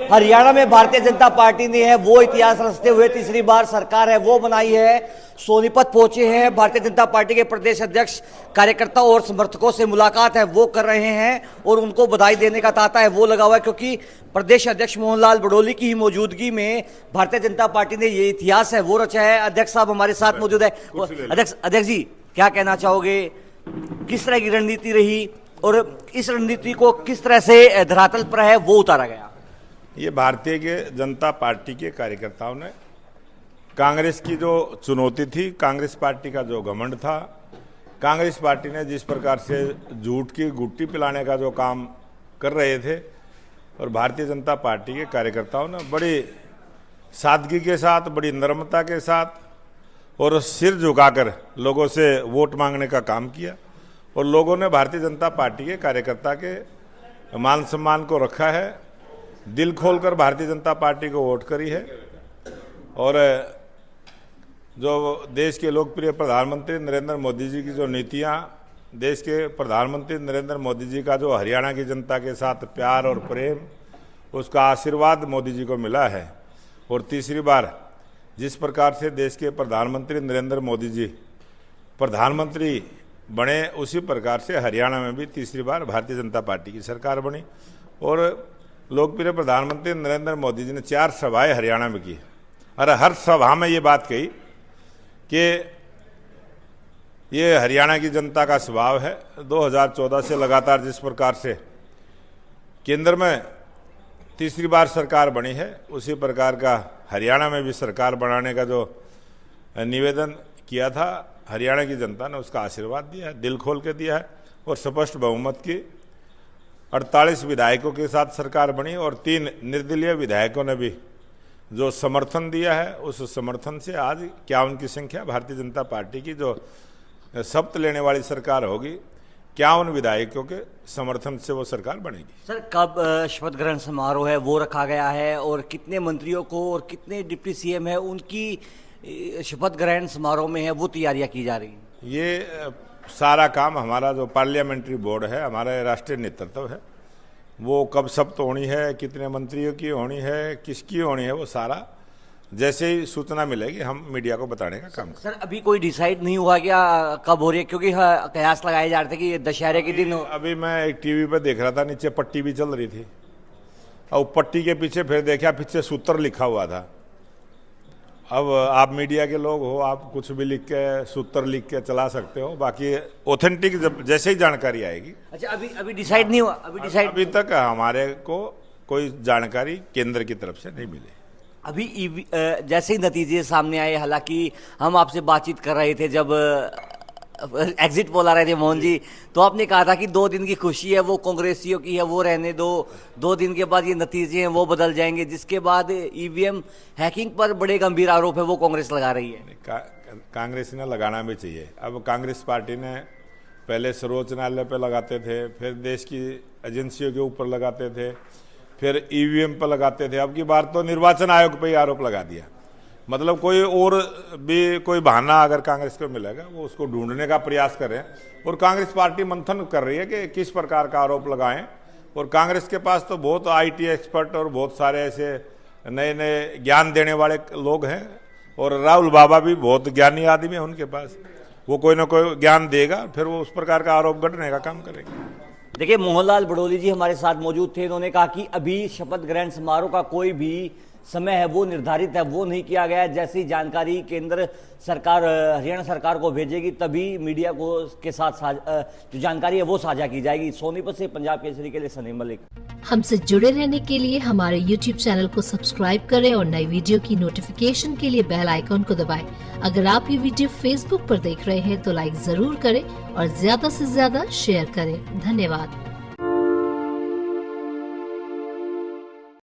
हरियाणा में भारतीय जनता पार्टी ने है वो इतिहास रचते हुए तीसरी बार सरकार है वो बनाई है। सोनीपत पहुंचे हैं भारतीय जनता पार्टी के प्रदेश अध्यक्ष, कार्यकर्ताओं और समर्थकों से मुलाकात है वो कर रहे हैं और उनको बधाई देने का तांता है वो लगा हुआ है, क्योंकि प्रदेश अध्यक्ष मोहनलाल बड़ोली की ही मौजूदगी में भारतीय जनता पार्टी ने ये इतिहास है वो रचा है। अध्यक्ष साहब हमारे साथ मौजूद है। अध्यक्ष जी, क्या कहना चाहोगे, किस तरह की रणनीति रही और इस रणनीति को किस तरह से धरातल पर है वो उतारा गया? ये भारतीय जनता पार्टी के कार्यकर्ताओं ने कांग्रेस की जो चुनौती थी, कांग्रेस पार्टी का जो घमंड था, कांग्रेस पार्टी ने जिस प्रकार से झूठ की गुट्टी पिलाने का जो काम कर रहे थे, और भारतीय जनता पार्टी के कार्यकर्ताओं ने बड़ी सादगी के साथ, बड़ी नम्रता के साथ और सिर झुकाकर लोगों से वोट मांगने का काम किया। और लोगों ने भारतीय जनता पार्टी के कार्यकर्ता के मान सम्मान को रखा है, दिल खोलकर भारतीय जनता पार्टी को वोट करी है। और जो देश के लोकप्रिय प्रधानमंत्री नरेंद्र मोदी जी की जो नीतियां, देश के प्रधानमंत्री नरेंद्र मोदी जी का जो हरियाणा की जनता के साथ प्यार और प्रेम, उसका आशीर्वाद मोदी जी को मिला है। और तीसरी बार जिस प्रकार से देश के प्रधानमंत्री नरेंद्र मोदी जी प्रधानमंत्री बने, उसी प्रकार से हरियाणा में भी तीसरी बार भारतीय जनता पार्टी की सरकार बनी। और लोकप्रिय प्रधानमंत्री नरेंद्र मोदी जी ने 4 सभाएं हरियाणा में की और हर सभा में ये बात कही कि ये हरियाणा की जनता का स्वभाव है। 2014 से लगातार जिस प्रकार से केंद्र में तीसरी बार सरकार बनी है, उसी प्रकार का हरियाणा में भी सरकार बनाने का जो निवेदन किया था, हरियाणा की जनता ने उसका आशीर्वाद दिया है, दिल खोल के दिया है। और स्पष्ट बहुमत की 48 विधायकों के साथ सरकार बनी और 3 निर्दलीय विधायकों ने भी जो समर्थन दिया है, उस समर्थन से आज 51 की संख्या भारतीय जनता पार्टी की जो शपथ लेने वाली सरकार होगी, 51 विधायकों के समर्थन से वो सरकार बनेगी। सर, कब शपथ ग्रहण समारोह है वो रखा गया है और कितने मंत्रियों को और कितने डिप्टी सीएम है उनकी शपथ ग्रहण समारोह में है वो तैयारियां की जा रही हैं? ये सारा काम हमारा जो पार्लियामेंट्री बोर्ड है, हमारा राष्ट्रीय नेतृत्व है, वो कब शपथ होनी है, कितने मंत्रियों की होनी है, किसकी होनी है, वो सारा जैसे ही सूचना मिलेगी हम मीडिया को बताने का काम करें। सर, अभी कोई डिसाइड नहीं हुआ क्या कब हो रही है? क्योंकि कयास लगाए जा रहे थे कि ये दशहरे के दिन अभी मैं एक टीवी पे देख रहा था, नीचे पट्टी भी चल रही थी और पट्टी के पीछे फिर देखा पीछे सूत्र लिखा हुआ था। अब आप मीडिया के लोग हो, आप कुछ भी लिख के, सूत्र लिख के चला सकते हो, बाकी ऑथेंटिक जैसे ही जानकारी आएगी। अच्छा, अभी डिसाइड नहीं हुआ? अभी तक हमारे को कोई जानकारी केंद्र की तरफ से नहीं मिली। अभी जैसे ही नतीजे सामने आए, हालांकि हम आपसे बातचीत कर रहे थे जब एग्जिट पोल आ रहे थे मोहन जी, तो आपने कहा था कि 2 दिन की खुशी है वो कांग्रेसियों की है, वो रहने दो, 2 दिन के बाद ये नतीजे हैं वो बदल जाएंगे। जिसके बाद ईवीएम हैकिंग पर बड़े गंभीर आरोप है वो कांग्रेस लगा रही है। कांग्रेस ने लगाना भी चाहिए। अब कांग्रेस पार्टी ने पहले सर्वोच्च न्यायालय पे लगाते थे, फिर देश की एजेंसियों के ऊपर लगाते थे, फिर ईवीएम पर लगाते थे, अब की बार तो निर्वाचन आयोग पे ही आरोप लगा दिया। मतलब कोई और भी कोई बहाना अगर कांग्रेस को मिलेगा वो उसको ढूंढने का प्रयास कर रहे हैं। और कांग्रेस पार्टी मंथन कर रही है कि किस प्रकार का आरोप लगाएं। और कांग्रेस के पास तो बहुत आईटी एक्सपर्ट और बहुत सारे ऐसे नए नए ज्ञान देने वाले लोग हैं, और राहुल बाबा भी बहुत ज्ञानी आदमी है उनके पास, वो कोई ना कोई ज्ञान देगा, फिर वो उस प्रकार का आरोप गढ़ने का काम करेंगे। देखिए, मोहनलाल बड़ोली जी हमारे साथ मौजूद थे। उन्होंने कहा कि अभी शपथ ग्रहण समारोह का कोई भी समय है वो निर्धारित है वो नहीं किया गया है। जैसी जानकारी केंद्र सरकार हरियाणा सरकार को भेजेगी तभी मीडिया को के साथ जो जानकारी है वो साझा की जाएगी। सोनीपत से पंजाब केसरी के लिए सनीम मलिक। हमसे जुड़े रहने के लिए हमारे YouTube चैनल को सब्सक्राइब करें और नई वीडियो की नोटिफिकेशन के लिए बेल आइकॉन को दबाएं। अगर आप ये वीडियो Facebook पर देख रहे हैं तो लाइक जरूर करें और ज्यादा से ज्यादा शेयर करें। धन्यवाद।